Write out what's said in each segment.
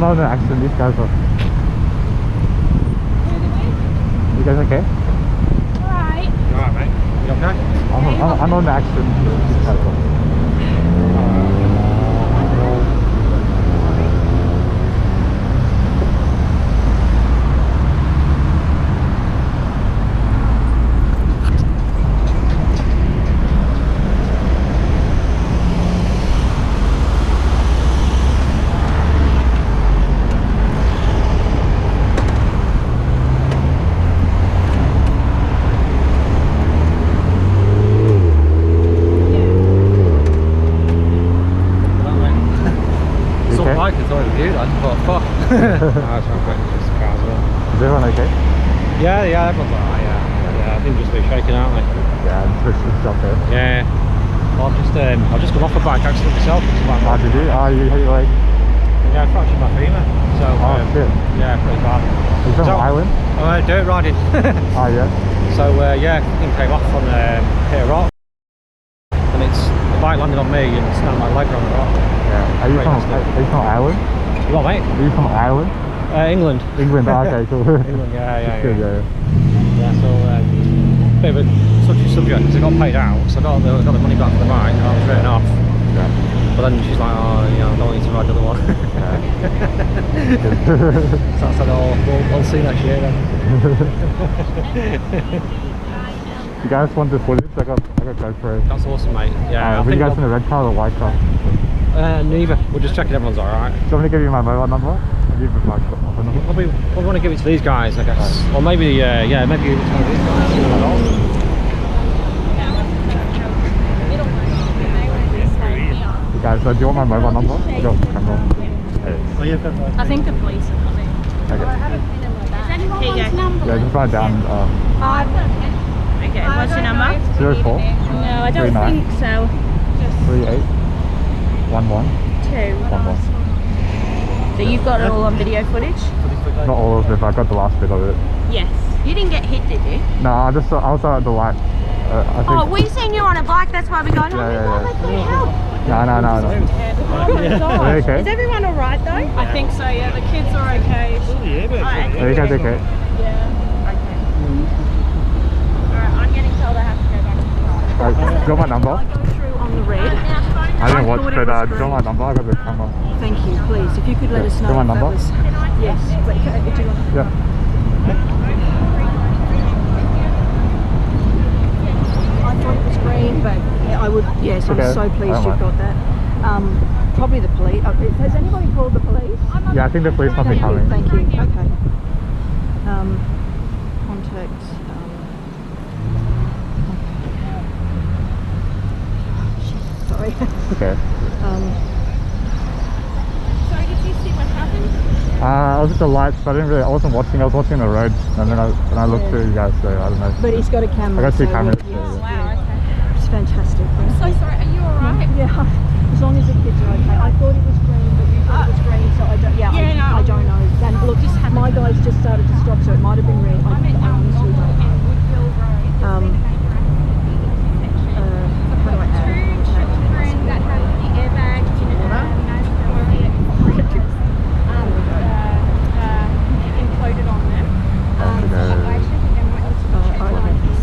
Unknown accident, these guys are... You guys okay? Alright. You alright, mate? You okay? Unknown accident, these guys are... Is everyone okay? Yeah, everyone's alright, yeah. I think just a bit shaken, aren't they? Yeah, it's up there. Yeah. Well, I've just come off a bike accident myself. Oh, did you? Oh, you hit your leg? Yeah, I fractured my femur. So, shit. Yeah, pretty bad. Is that an island? Dirt riding. Oh, yeah. So, yeah, thing came off on hit a rock. And the bike landed on me and snapped my leg around the rock. Yeah. Are you from Ireland? You what, mate? Are you from Ireland? England. England, okay, cool. England, yeah. Good, yeah. Yeah, so bit of a touchy subject because I got paid out, so I got the money back for the bike and I was written off. Yeah. But then she's like, oh, you know, I don't need to ride the other one. So I said, oh, we'll see next year then. You guys want the footage? I got GoPro. That's awesome, mate. Yeah. Were you guys in the red car or the white car? Neither. We're just checking everyone's alright. Do you want me to give you my mobile number? Probably want to give it to these guys, I guess. Or maybe, yeah, maybe give it to one of these guys. You guys, do you want my mobile number? I got the camera. I think the police are coming. Okay. Is anyone wants number? Yeah, just write down. Okay, what's your number? 04. No, I don't 39, think so. 38 11 2. 11. So you've got it all on video footage? Not all of it, but I got the last bit of it. Yes. You didn't get hit, did you? No, I was at the light. I think... Oh, we seen you on a bike, that's why we're going, Yeah. let's go help. No. Are you okay? Is everyone alright though? I think so, yeah. The kids are okay. Are you guys okay? Yeah. Okay. Alright, I'm getting told I have to go back to the car. Do you want my number? I go through on the red. I didn't watch, but do you want my number? I got the camera. Thank you, please. If you could let us know. Do you want my number? Yes. Wait, do you want... Yeah. I thought it was green, but I would. Yes, I'm so pleased you've got that. Probably the police. Has anybody called the police? Yeah, I think the police must be coming. Thank you. Okay. Contact. Sorry. Okay. So did you see what happened? I was at the lights, but I wasn't watching. I was watching the road, and then I looked through you guys. So I don't know. But he's got a camera. I got 2 cameras. Yes. So, Wow. Okay. It's fantastic. I'm so sorry. Are you alright? Yeah. As long as the kids are okay. I thought it was green, but you thought it was green, so I don't. Yeah. I don't know. And look, my guys just started to stop, so it might have been red. I honestly don't know. How do I add? That has the airbag included on them.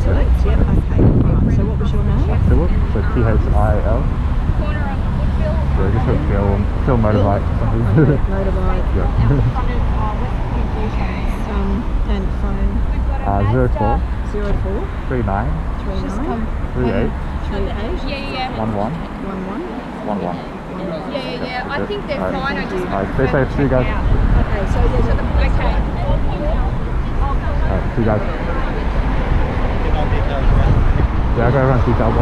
Select, yep, okay. Right, so what was your name? Philip, so Thial. Corner of Woodville. Yeah, just put Phil motorbike. Okay, motorbike. Yeah. And phone. 04 04 39 38 Yeah. 11 11 11. Yeah. I think they're fine. I just Alright, stay safe. See you guys. Okay, so there's a okay. Alright, see you guys. Yeah, I got everyone's details.